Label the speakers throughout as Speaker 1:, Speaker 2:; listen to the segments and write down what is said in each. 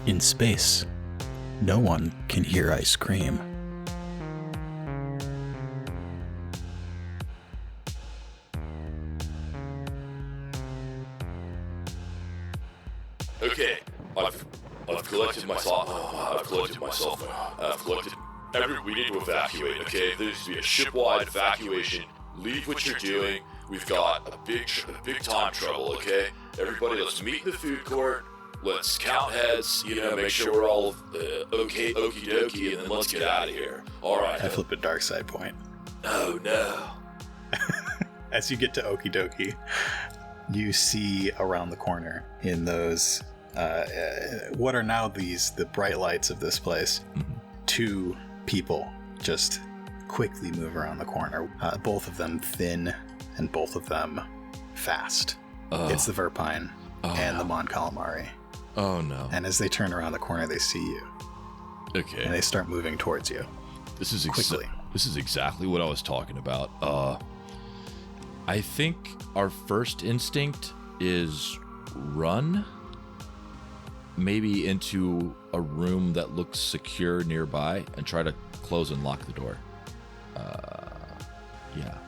Speaker 1: In space, no one can hear ice cream.
Speaker 2: Okay, I've collected myself. I've collected myself. I've collected we need to evacuate. Okay, there needs to be a ship-wide evacuation. Leave what you're doing. We've got a big time trouble. Okay, everybody, let's meet in the food court. Let's count heads. Make sure we're all okay, okie dokie, and then let's get out of here. All right.
Speaker 1: I flip a dark side point.
Speaker 2: Oh no.
Speaker 1: As you get to okie dokie, you see around the corner in those what are now the bright lights of this place, two people just quickly move around the corner, both of them thin and both of them fast. It's the Verpine and the Mon Calamari.
Speaker 2: Oh no.
Speaker 1: And as they turn around the corner, they see you.
Speaker 2: Okay.
Speaker 1: And they start moving towards you.
Speaker 2: This is
Speaker 1: quickly.
Speaker 2: This is exactly what I was talking about. I think our first instinct is run, maybe into a room that looks secure nearby, and try to close and lock the door. Yeah.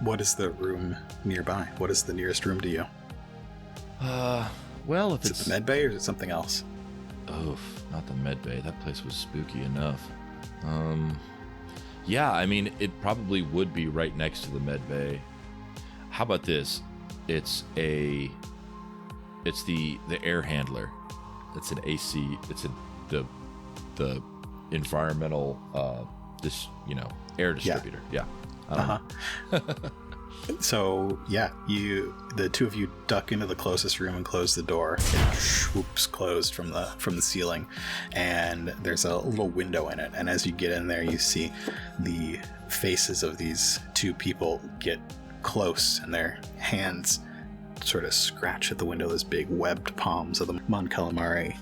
Speaker 1: What is the room nearby? What is the nearest room to you?
Speaker 2: Well, if
Speaker 1: is it the med bay or is it something else?
Speaker 2: Oh, not the med bay. That place was spooky enough. Yeah, I mean, it probably would be right next to the med bay. How about this? It's the air handler. It's an AC. It's the environmental air distributor. Yeah.
Speaker 1: So yeah, the two of you duck into the closest room and close the door. It swoops closed from the ceiling, and there's a little window in it. And as you get in there, you see the faces of these two people get close, and their hands sort of scratch at the window. Those big webbed palms of the Mon Calamari.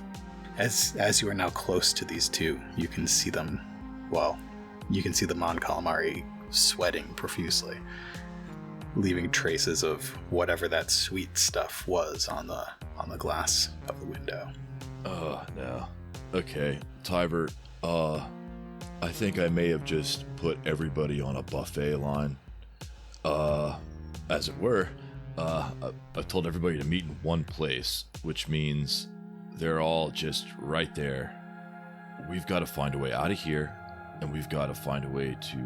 Speaker 1: As you are now close to these two, you can see them. Well, you can see the Mon Calamari sweating profusely, leaving traces of whatever that sweet stuff was on the glass of the window.
Speaker 2: Oh no. Okay, Tyver. I think I may have just put everybody on a buffet line. As it were. I've told everybody to meet in one place, which means they're all just right there. We've got to find a way out of here, and we've got to find a way to...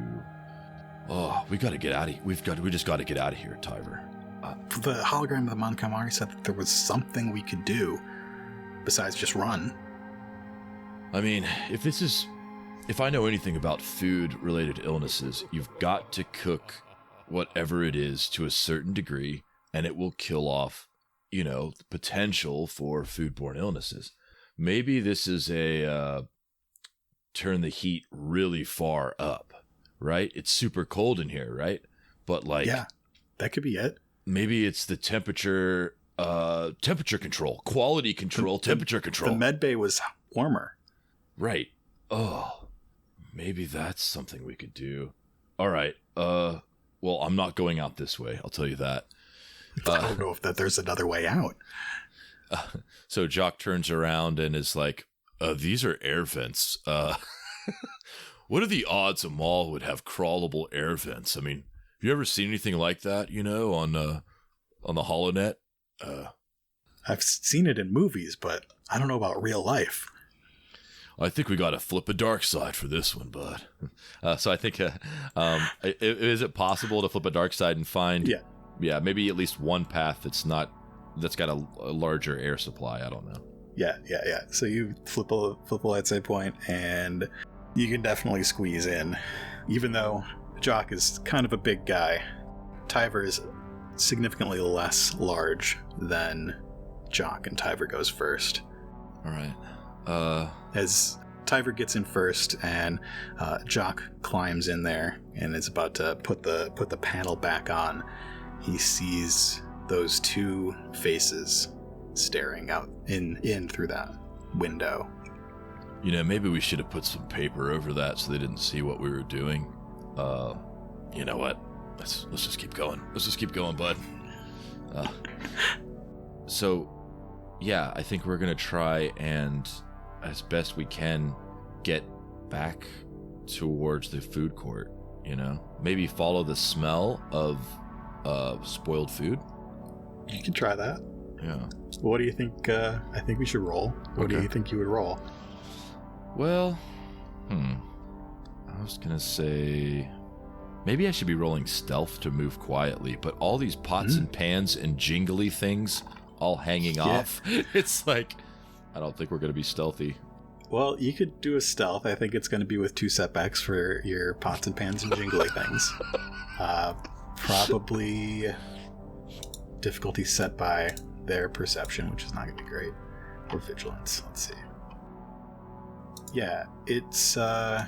Speaker 2: we got to get out of here. We just got to get out of here, Tyver.
Speaker 1: The hologram of the Mon Calamari said that there was something we could do besides just run.
Speaker 2: I mean, if I know anything about food-related illnesses, you've got to cook whatever it is to a certain degree, and it will kill off, the potential for foodborne illnesses. Maybe this is a turn the heat really far up, right? It's super cold in here, right? But
Speaker 1: yeah, that could be it.
Speaker 2: Maybe it's the temperature control, quality control, temperature control.
Speaker 1: The med bay was warmer.
Speaker 2: Right. Oh, maybe that's something we could do. All right. Well, I'm not going out this way. I'll tell you that.
Speaker 1: I don't know if there's another way out.
Speaker 2: So Jock turns around and is like, these are air vents. What are the odds a mall would have crawlable air vents? I mean, have you ever seen anything like that, on the HoloNet?
Speaker 1: I've seen it in movies, but I don't know about real life.
Speaker 2: I think we got to flip a dark side for this one, bud. So I think, is it possible to flip a dark side and find, maybe at least one path that's got a larger air supply? I don't know.
Speaker 1: Yeah. So you flip a light side point, and you can definitely squeeze in. Even though Jock is kind of a big guy, Tyver is significantly less large than Jock, and Tyver goes first.
Speaker 2: All right.
Speaker 1: As Tyver gets in first, and Jock climbs in there and is about to put the panel back on, he sees those two faces staring out in through that window.
Speaker 2: Maybe we should have put some paper over that so they didn't see what we were doing. You know what? Let's just keep going. Let's just keep going, bud. So, yeah, I think we're gonna try and as best we can, get back towards the food court, maybe follow the smell of spoiled food.
Speaker 1: You can try that.
Speaker 2: Yeah.
Speaker 1: What do you think? I think we should roll. What do you think you would roll?
Speaker 2: Well, I was gonna say maybe I should be rolling stealth to move quietly, but all these pots and pans and jingly things all hanging off, it's like, I don't think we're gonna be stealthy.
Speaker 1: Well, you could do a stealth. I think it's going to be with 2 setbacks for your pots and pans and jingly things. Probably difficulty set by their perception, which is not going to be great. Or vigilance. Let's see. Yeah, it's... I'm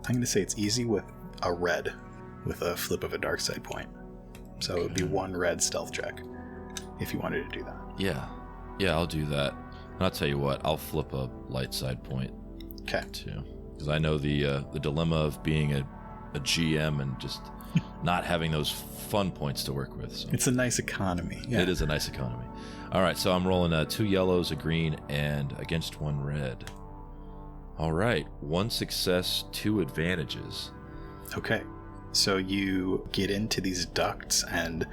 Speaker 1: going to say it's easy with a red, with a flip of a dark side point. So it would be 1 red stealth check, if you wanted to do that.
Speaker 2: Yeah, I'll do that. And I'll tell you what, I'll flip a light side point.
Speaker 1: Okay.
Speaker 2: Too. Because I know the dilemma of being a GM and just not having those fun points to work with. So.
Speaker 1: It's a nice economy. Yeah.
Speaker 2: It is a nice economy. All right, so I'm rolling 2 yellows, a green, and against 1 red. All right, 1 success, 2 advantages.
Speaker 1: Okay. So you get into these ducts and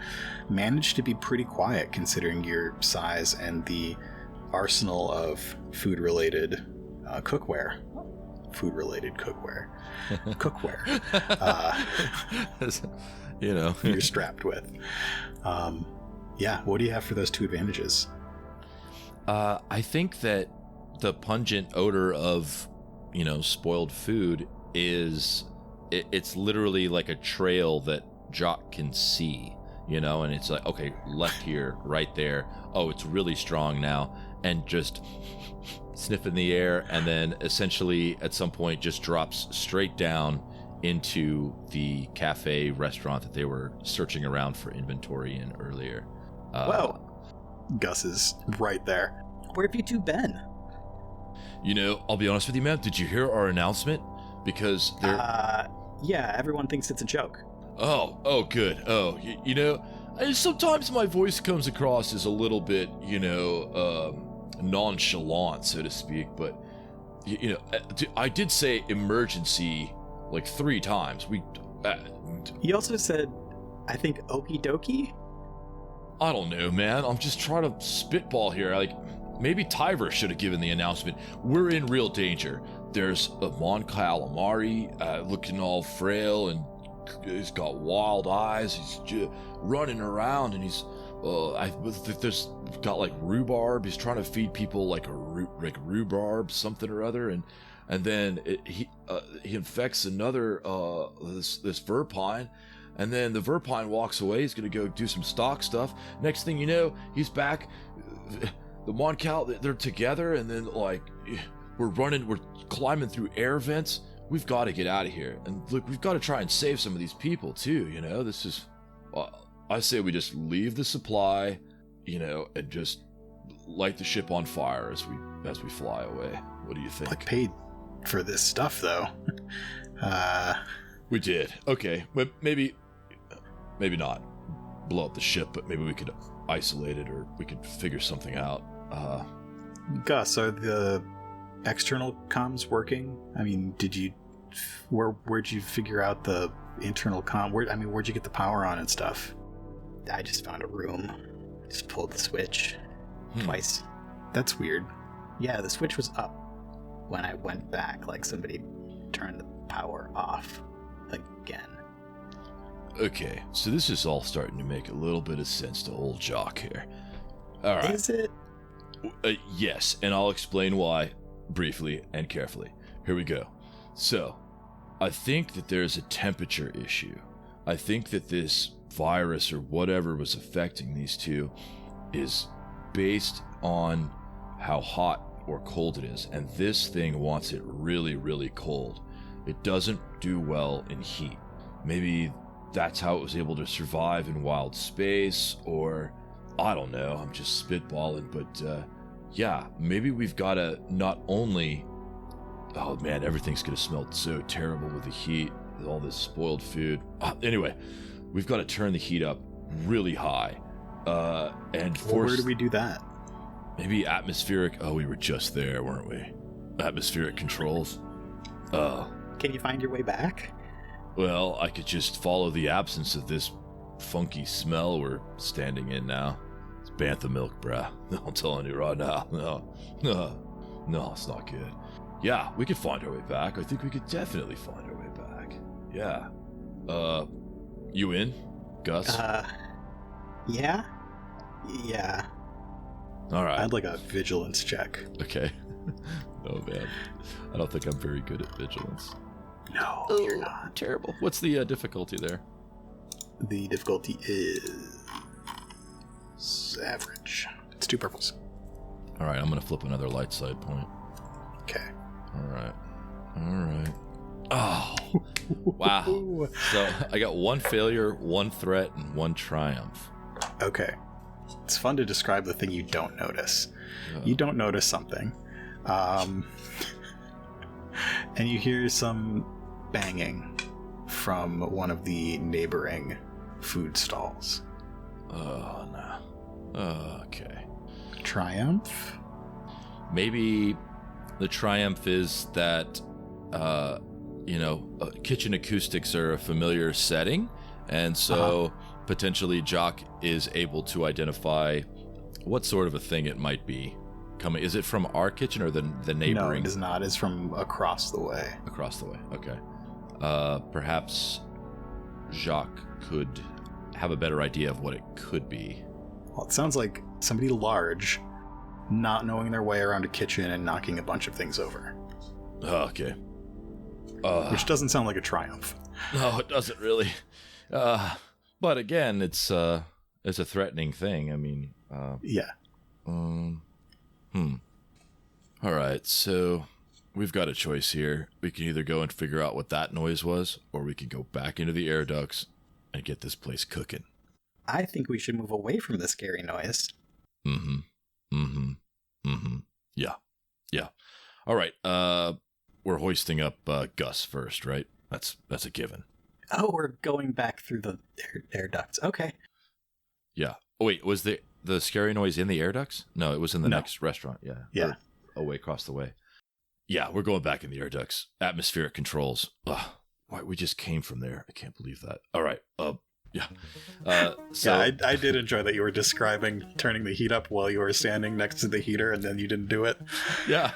Speaker 1: manage to be pretty quiet considering your size and the arsenal of food-related cookware. Food-related cookware. Cookware. You're strapped with. What do you have for those 2 advantages?
Speaker 2: I think that the pungent odor of, spoiled food is... It's literally like a trail that Jock can see, and it's like, okay, left here, right there. Oh, it's really strong now. And just sniff in the air, and then essentially at some point just drops straight down into the cafe restaurant that they were searching around for inventory in earlier.
Speaker 1: Whoa. Gus is right there.
Speaker 3: Where have you 2 been?
Speaker 2: I'll be honest with you, man. Did you hear our announcement? Because they're...
Speaker 3: Yeah, everyone thinks it's a joke.
Speaker 2: Oh, good. Oh, sometimes my voice comes across as a little bit, nonchalant, so to speak, but, I did say emergency like 3 times.
Speaker 3: You also said, I think, okie dokie?
Speaker 2: I don't know, man. I'm just trying to spitball here. Like, maybe Tyver should have given the announcement. We're in real danger. There's a Mon Calamari looking all frail, and he's got wild eyes. He's just running around, and he's there's got like rhubarb. He's trying to feed people like rhubarb something or other, and then he infects another this Verpine, and then the Verpine walks away. He's gonna go do some stock stuff. Next thing you know, he's back. The Mon Cal, they're together, and then like we're climbing through air vents. We've got to get out of here, and look, we've got to try and save some of these people too. This is. I say we just leave the supply, and just light the ship on fire as we fly away. What do you think?
Speaker 1: I paid for this stuff though.
Speaker 2: We did. Okay, but maybe not blow up the ship, but maybe we could isolate it, or we could figure something out.
Speaker 1: Gus, are the external comms working? I mean, where'd you figure out the internal where'd you get the power on and stuff?
Speaker 3: I just found a room. Just pulled the switch twice.
Speaker 1: That's weird.
Speaker 3: Yeah, the switch was up when I went back, like somebody turned the power off again.
Speaker 2: Okay, so this is all starting to make a little bit of sense to old Jock here. All right.
Speaker 3: Is it?
Speaker 2: Yes, and I'll explain why briefly and carefully. Here we go. So, I think that there's a temperature issue. I think that this virus or whatever was affecting these 2 is based on how hot or cold it is, and this thing wants it really, really cold. It doesn't do well in heat. Maybe that's how it was able to survive in wild space, or I don't know, I'm just spitballing, but maybe we've got to not only... Oh man, everything's gonna smell so terrible with the heat, with all this spoiled food. Anyway, we've got to turn the heat up really high, and force...
Speaker 1: Where do we do that?
Speaker 2: Maybe atmospheric... Oh, we were just there, weren't we? Atmospheric controls.
Speaker 3: Can you find your way back?
Speaker 2: Well, I could just follow the absence of this funky smell we're standing in now. It's bantha milk, bruh. I'm telling you right now. No, it's not good. Yeah, we could find our way back. I think we could definitely find our way back. Yeah. You in, Gus?
Speaker 3: Yeah? Yeah.
Speaker 2: Alright.
Speaker 1: I'd like a vigilance check.
Speaker 2: Okay. Oh, man. I don't think I'm very good at vigilance.
Speaker 1: No, you're not.
Speaker 2: Terrible. What's the difficulty there?
Speaker 1: The difficulty is average. It's 2 purples.
Speaker 2: Alright, I'm going to flip another light side point.
Speaker 1: Okay.
Speaker 2: Alright. Oh, wow. So I got 1 failure, 1 threat, and 1 triumph.
Speaker 1: Okay. It's fun to describe the thing you don't notice. You don't notice something. And you hear some banging from one of the neighboring food stalls.
Speaker 2: Oh, no. Okay.
Speaker 1: Triumph?
Speaker 2: Maybe the triumph is that, kitchen acoustics are a familiar setting, and so potentially Jock is able to identify what sort of a thing it might be coming. Is it from our kitchen or the neighboring?
Speaker 1: No, it is not. It's from across the way.
Speaker 2: Across the way, okay. Perhaps Jacques could have a better idea of what it could be.
Speaker 1: Well, it sounds like somebody large not knowing their way around a kitchen and knocking a bunch of things over.
Speaker 2: Okay.
Speaker 1: Which doesn't sound like a triumph.
Speaker 2: No, it doesn't really. But again, it's a threatening thing. I mean,
Speaker 1: yeah.
Speaker 2: All right, so we've got a choice here. We can either go and figure out what that noise was, or we can go back into the air ducts and get this place cooking.
Speaker 3: I think we should move away from the scary noise.
Speaker 2: Yeah. All right. We're hoisting up Gus first, right? That's a given.
Speaker 3: Oh, we're going back through the air ducts. Okay.
Speaker 2: Yeah. Oh, wait, was the scary noise in the air ducts? No, it was in the next restaurant. Yeah.
Speaker 1: Yeah.
Speaker 2: Or away across the way. Yeah, we're going back in the air ducts. Atmospheric controls. Ugh. Why, we just came from there. I can't believe that. All right. Yeah.
Speaker 1: I did enjoy that you were describing turning the heat up while you were standing next to the heater and then you didn't do it.
Speaker 2: Yeah.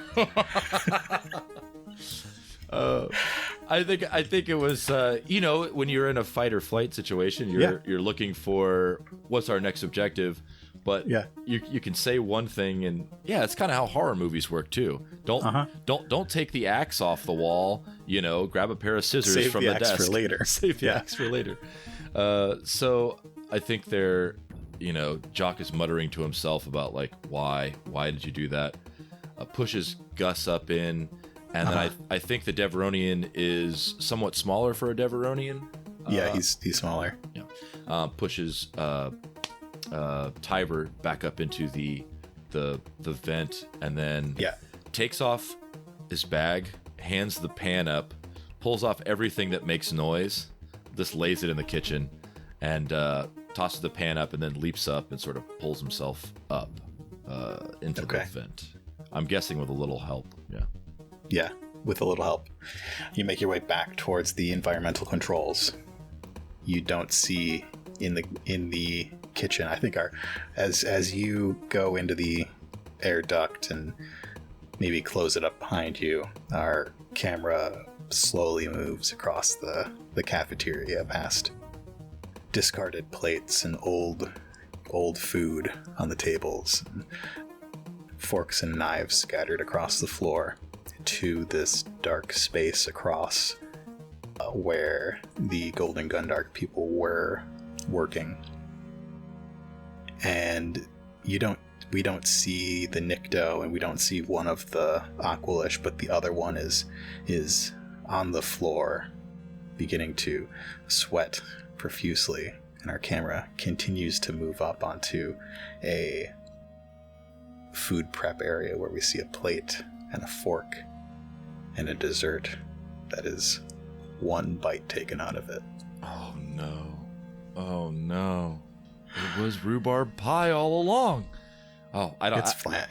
Speaker 2: I think it was when you're in a fight or flight situation, you're looking for what's our next objective, but you can say one thing, and it's kind of how horror movies work too. Don't take the axe off the wall. Grab a pair of scissors from the desk.
Speaker 1: For later.
Speaker 2: Save the axe for later. So I think Jock is muttering to himself about like why did you do that? Pushes Gus up in. And then I think the Deveronian is somewhat smaller for a Deveronian.
Speaker 1: Yeah, he's smaller.
Speaker 2: Yeah. Pushes Tiber back up into the vent, and then takes off his bag, hands the pan up, pulls off everything that makes noise, just lays it in the kitchen, and tosses the pan up, and then leaps up and sort of pulls himself up into the vent. I'm guessing with a little help. Yeah.
Speaker 1: Yeah, with a little help. You make your way back towards the environmental controls. You don't see in the kitchen. I think as you go into the air duct and maybe close it up behind you, our camera slowly moves across the cafeteria past discarded plates and old food on the tables, and forks and knives scattered across the floor, to this dark space across where the Golden Gundark people were working. And we don't see the Nikto, and we don't see one of the Aqualish, but the other one is on the floor, beginning to sweat profusely. And our camera continues to move up onto a food prep area where we see a plate and a fork and a dessert that is one bite taken out of it.
Speaker 2: Oh no. It was rhubarb pie all along. Oh, I don't.
Speaker 1: It's flan.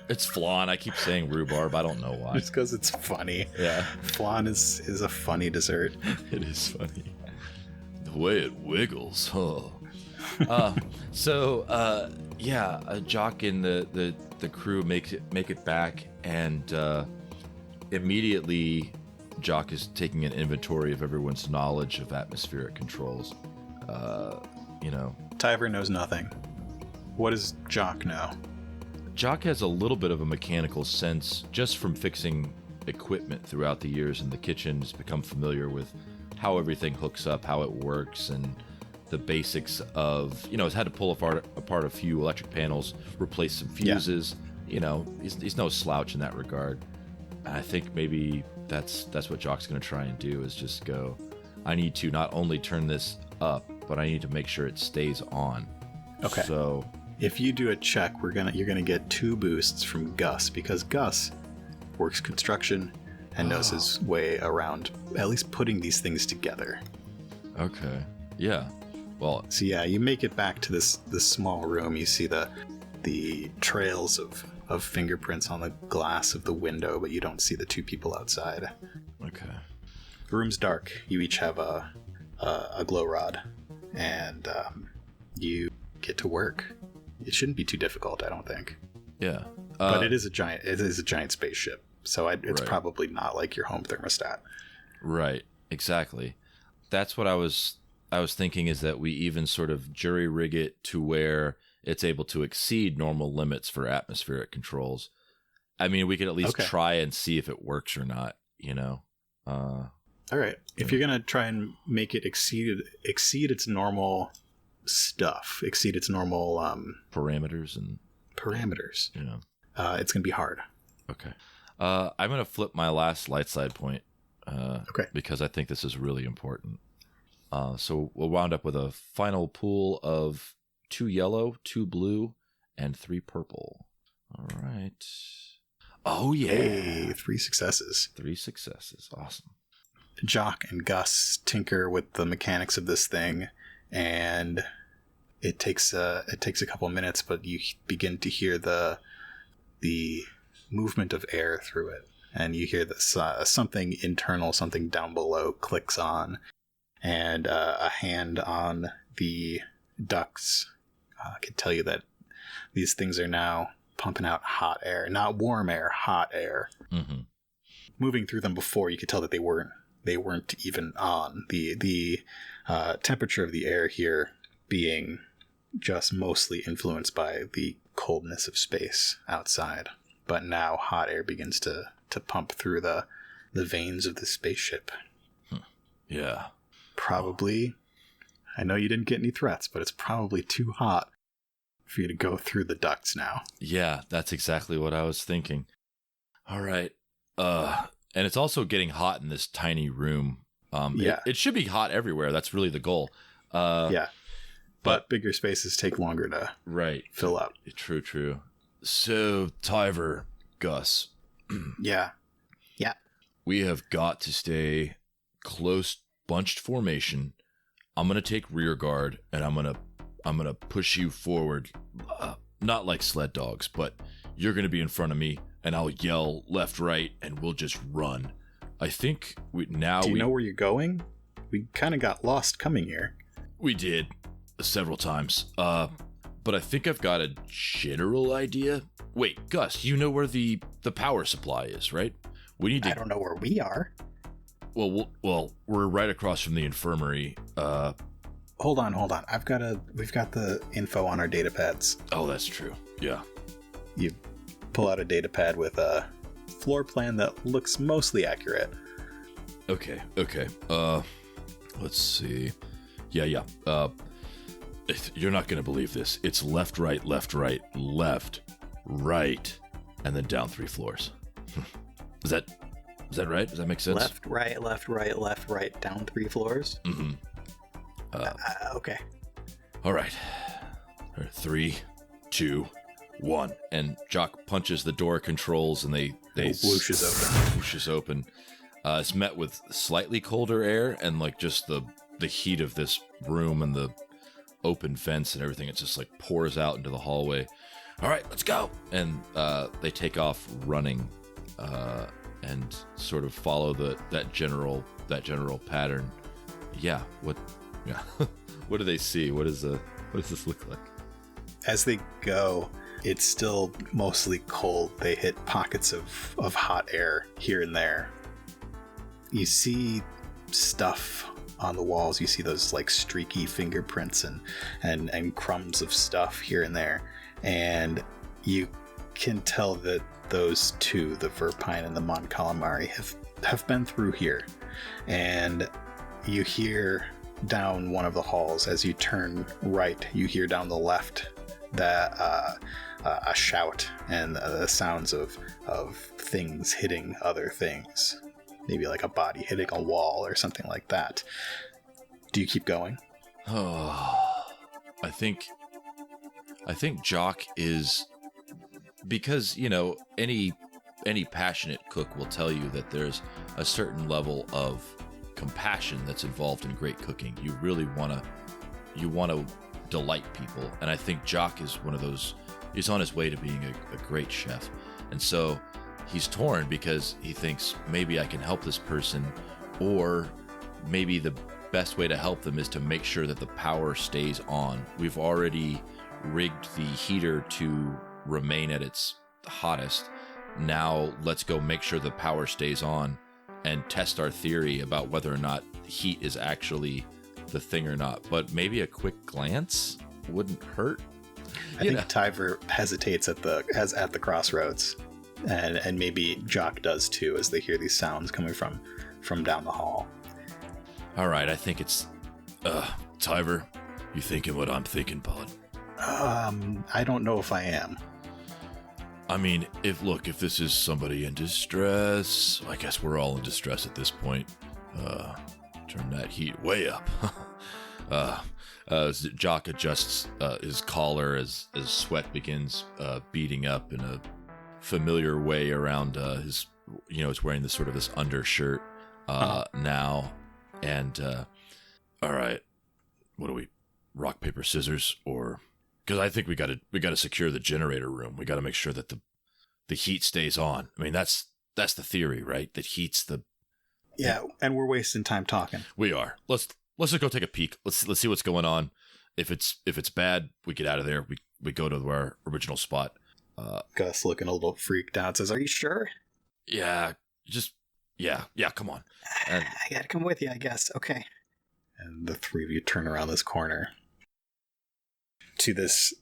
Speaker 2: It's flan. I keep saying rhubarb. I don't know why.
Speaker 1: Just because it's funny.
Speaker 2: Yeah.
Speaker 1: Flan is a funny dessert.
Speaker 2: It is funny. The way it wiggles. Oh. Jock and the crew make it back, and immediately Jock is taking an inventory of everyone's knowledge of atmospheric controls.
Speaker 1: Tyver knows nothing. What does Jock know?
Speaker 2: Jock has a little bit of a mechanical sense just from fixing equipment throughout the years in the kitchen. Has become familiar with how everything hooks up, how it works, and the basics of, has had to pull apart a few electric panels, replace some fuses. Yeah. He's no slouch in that regard. And I think maybe that's what Jock's going to try and do, is just go, I need to not only turn this up, but I need to make sure it stays on.
Speaker 1: Okay.
Speaker 2: So
Speaker 1: if you do a check, you're gonna get 2 boosts from Gus, because Gus works construction and knows his way around at least putting these things together.
Speaker 2: Okay. Yeah. Well.
Speaker 1: So yeah, you make it back to this small room. You see the trails of fingerprints on the glass of the window, but you don't see the 2 people outside.
Speaker 2: Okay.
Speaker 1: The room's dark. You each have a glow rod, and you get to work. It shouldn't be too difficult, I don't think.
Speaker 2: Yeah.
Speaker 1: But it is a giant spaceship, so it's
Speaker 2: right.
Speaker 1: Probably not like your home thermostat.
Speaker 2: Right. Exactly. That's what I was thinking, is that we even sort of jury rig it to where it's able to exceed normal limits for atmospheric controls. I mean, we could at least try and see if it works or not, All
Speaker 1: right. If you're going to try and make it exceed its normal stuff, exceed its normal
Speaker 2: parameters.
Speaker 1: It's going to be hard.
Speaker 2: Okay. I'm going to flip my last light side point because I think this is really important. So we'll wound up with a final pool of 2 yellow, 2 blue, and 3 purple. All right. Oh, yeah.
Speaker 1: Hey, 3 successes.
Speaker 2: 3 successes. Awesome.
Speaker 1: Jock and Gus tinker with the mechanics of this thing, and it takes a couple minutes, but you begin to hear the movement of air through it, and you hear this something internal, something down below clicks on, and a hand on the ducts can tell you that these things are now pumping out hot air, not warm air, hot air.
Speaker 2: Mm-hmm.
Speaker 1: Moving through them before, you could tell that they weren't even on. The temperature of the air here being just mostly influenced by the coldness of space outside. But now hot air begins to pump through the veins of the spaceship.
Speaker 2: Yeah.
Speaker 1: Probably, I know you didn't get any threats, but it's probably too hot for you to go through the ducts now.
Speaker 2: Yeah, that's exactly what I was thinking. All right. And it's also getting hot in this tiny room. It should be hot everywhere. That's really the goal. But
Speaker 1: bigger spaces take longer to fill up.
Speaker 2: True. So, Tyver, Gus.
Speaker 1: Yeah.
Speaker 2: We have got to stay close, bunched formation. I'm going to take rear guard, and I'm going to push you forward. Not like sled dogs, but you're going to be in front of me, and I'll yell left, right, and we'll just run. I think Do you
Speaker 1: know where you're going? We kind of got lost coming here.
Speaker 2: We did several times. But I think I've got a general idea. Wait, Gus, you know where the power supply is, right? We need to.
Speaker 3: I don't know where we are.
Speaker 2: Well, we're right across from the infirmary.
Speaker 1: Hold on. We've got the info on our data pads.
Speaker 2: Oh, that's true. Yeah.
Speaker 1: You pull out a data pad with a floor plan that looks mostly accurate.
Speaker 2: Okay. Let's see. Yeah. You're not going to believe this. It's left, right, left, right, and then down 3 floors. Is that right? Does that make sense?
Speaker 3: Left, right, down 3 floors?
Speaker 2: Mm-hmm.
Speaker 3: Okay.
Speaker 2: All right. 3, 2, 1. And Jock punches the door controls, and they whooshes open. It's met with slightly colder air and like just the heat of this room and the open vents and everything. It just like pours out into the hallway. all right, let's go. And they take off running and sort of follow that general pattern. Yeah. What do they see? What does this look like?
Speaker 1: As they go, it's still mostly cold. They hit pockets of hot air here and there. You see stuff on the walls. You see those like streaky fingerprints and crumbs of stuff here and there. And you can tell that those two, the Verpine and the Mon Calamari, have been through here. And you hear down one of the halls, as you turn right, you hear down the left that a shout and the sounds of things hitting other things, maybe like a body hitting a wall or something like that. Do you keep going?
Speaker 2: Oh, I think Jock is, because any passionate cook will tell you that there's a certain level of compassion that's involved in great cooking. You really want to delight people, and I think Jock is one of those. He's on his way to being a great chef, and so he's torn because he thinks maybe I can help this person, or maybe the best way to help them is to make sure that the power stays on. We've already rigged the heater to remain at its hottest. Now let's go make sure the power stays on and test our theory about whether or not heat is actually the thing or not. But maybe a quick glance wouldn't hurt.
Speaker 1: I think Tyver hesitates at the crossroads, and maybe Jock does too, as they hear these sounds coming from down the hall.
Speaker 2: All right, I think it's Tyver. You thinking what I'm thinking, bud?
Speaker 1: I don't know if I am.
Speaker 2: I mean, if this is somebody in distress, I guess we're all in distress at this point. Turn that heat way up. Jock adjusts his collar as sweat begins beating up in a familiar way around his. He's wearing this undershirt now, and all right, what do we? Rock, paper, scissors, or? Because I think we got to secure the generator room. We got to make sure that the heat stays on. I mean, that's the theory, right? That heat's the.
Speaker 1: Yeah, and we're wasting time talking.
Speaker 2: We are. Let's just go take a peek. Let's see what's going on. If it's bad, we get out of there. We go to our original spot.
Speaker 1: Gus, looking a little freaked out, says, "Are you sure?"
Speaker 2: Yeah. Yeah. Come on. And
Speaker 3: I gotta come with you, I guess. Okay.
Speaker 1: And the three of you turn around this corner to this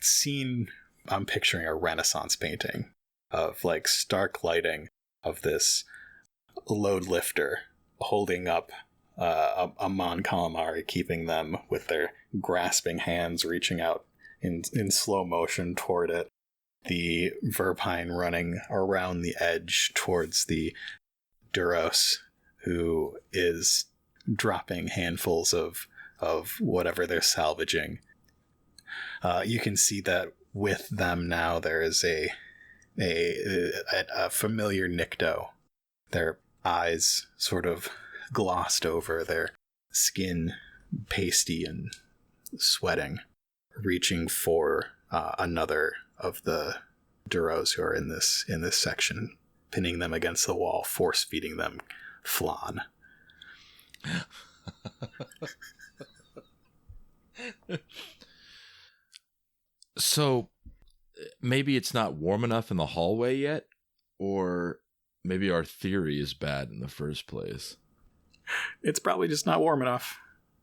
Speaker 1: scene. I'm picturing a Renaissance painting of like stark lighting of this load lifter holding up a Mon Calamari, keeping them with their grasping hands reaching out in slow motion toward it. The Verpine running around the edge towards the Duros, who is dropping handfuls of whatever they're salvaging. You can see that with them now there is a familiar Nikto. Their eyes sort of glossed over, their skin pasty and sweating, reaching for another of the Duros who are in this section, pinning them against the wall, force feeding them flan.
Speaker 2: So maybe it's not warm enough in the hallway yet, or maybe our theory is bad in the first place.
Speaker 1: It's probably just not warm enough,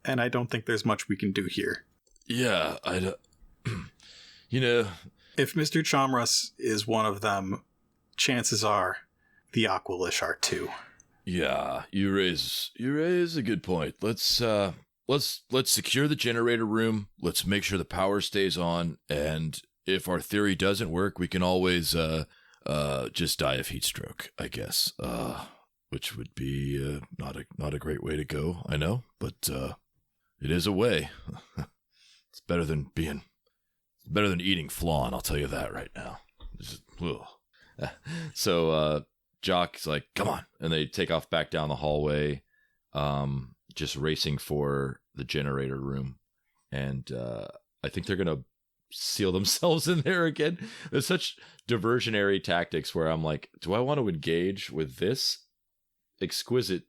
Speaker 1: and I don't think there's much we can do here.
Speaker 2: Yeah,
Speaker 1: if Mr. Chamras is one of them, chances are the Aqualish are too.
Speaker 2: Yeah, you raise a good point. Let's secure the generator room. Let's make sure the power stays on, and if our theory doesn't work, we can always just die of heat stroke, I guess. Which would be not a great way to go, I know, but it is a way. It's better than eating flan, I'll tell you that right now. So Jock's like, come on, and they take off back down the hallway, just racing for the generator room, and I think they're gonna seal themselves in there again. There's such diversionary tactics where I'm like, do I want to engage with this exquisitely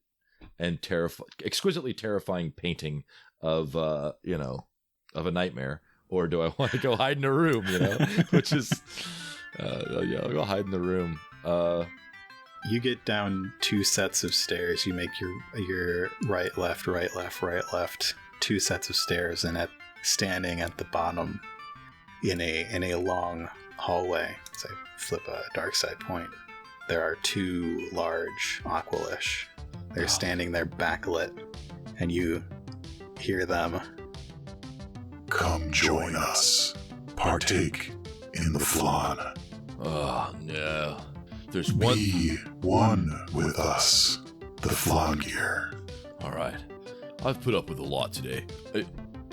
Speaker 2: terrifying painting of of a nightmare, or do I want to go hide in a room? Which is I'll go hide in the room.
Speaker 1: You get down 2 sets of stairs. You make your right, left, 2 sets of stairs, and standing at the bottom in a long hallway, as I flip a dark side point, there are 2 large Aqualish. They're standing there backlit, and you hear them.
Speaker 4: Come join us. Partake in the flan.
Speaker 2: Oh no. There's
Speaker 4: Be one with us. The flan gear.
Speaker 2: All right. I've put up with a lot today.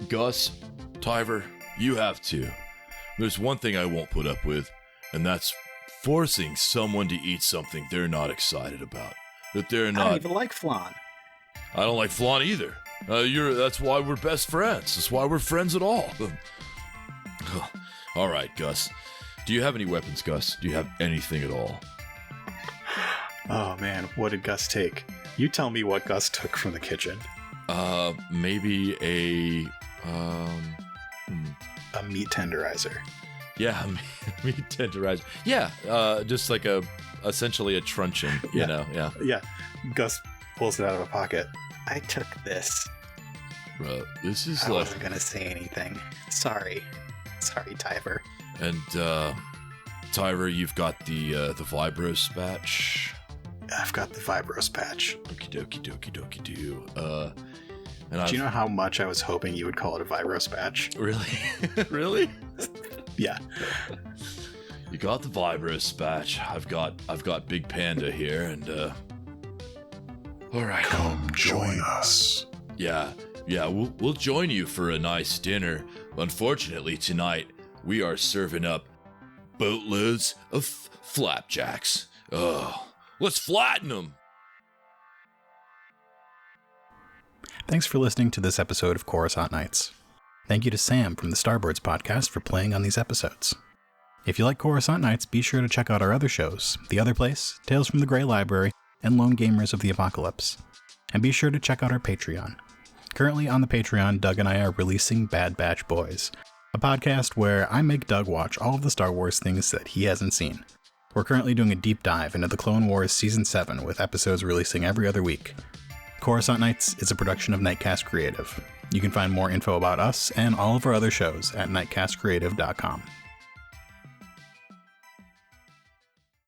Speaker 2: Gus, Tyver, you have too. There's one thing I won't put up with, and that's forcing someone to eat something they're not excited about. That they're not.
Speaker 3: I don't even like flan.
Speaker 2: I don't like flan either. That's why we're best friends. That's why we're friends at all. All right, Gus. Do you have any weapons, Gus? Do you have anything at all?
Speaker 1: Oh man, what did Gus take? You tell me what Gus took from the kitchen.
Speaker 2: Maybe a
Speaker 1: meat tenderizer.
Speaker 2: Yeah, meat tenderizer. Yeah, just like essentially a truncheon, you know. Yeah.
Speaker 1: Yeah. Gus pulls it out of a pocket. I took this.
Speaker 2: Bro, this is
Speaker 1: I wasn't gonna say anything. Sorry, Tyver.
Speaker 2: And Tyver, you've got the Vibros patch.
Speaker 1: I've got the Vibros patch.
Speaker 2: Okie dokie do.
Speaker 1: Do you know how much I was hoping you would call it a Vibros patch?
Speaker 2: Really? Really?
Speaker 1: Yeah.
Speaker 2: You got the Vibros patch. I've got Big Panda here, and all right.
Speaker 4: Come join us.
Speaker 2: Yeah. We'll join you for a nice dinner. Unfortunately, tonight we are serving up boatloads of flapjacks. Oh, let's flatten them.
Speaker 1: Thanks for listening to this episode of Coruscant Nights. Thank you to Sam from the Starboards podcast for playing on these episodes. If you like Coruscant Nights, be sure to check out our other shows, The Other Place, Tales from the Grey Library, and Lone Gamers of the Apocalypse. And be sure to check out our Patreon. Currently on the Patreon, Doug and I are releasing Bad Batch Boys, a podcast where I make Doug watch all of the Star Wars things that he hasn't seen. We're currently doing a deep dive into the Clone Wars Season 7 with episodes releasing every other week. Coruscant Nights is a production of Nightcast Creative. You can find more info about us and all of our other shows at nightcastcreative.com.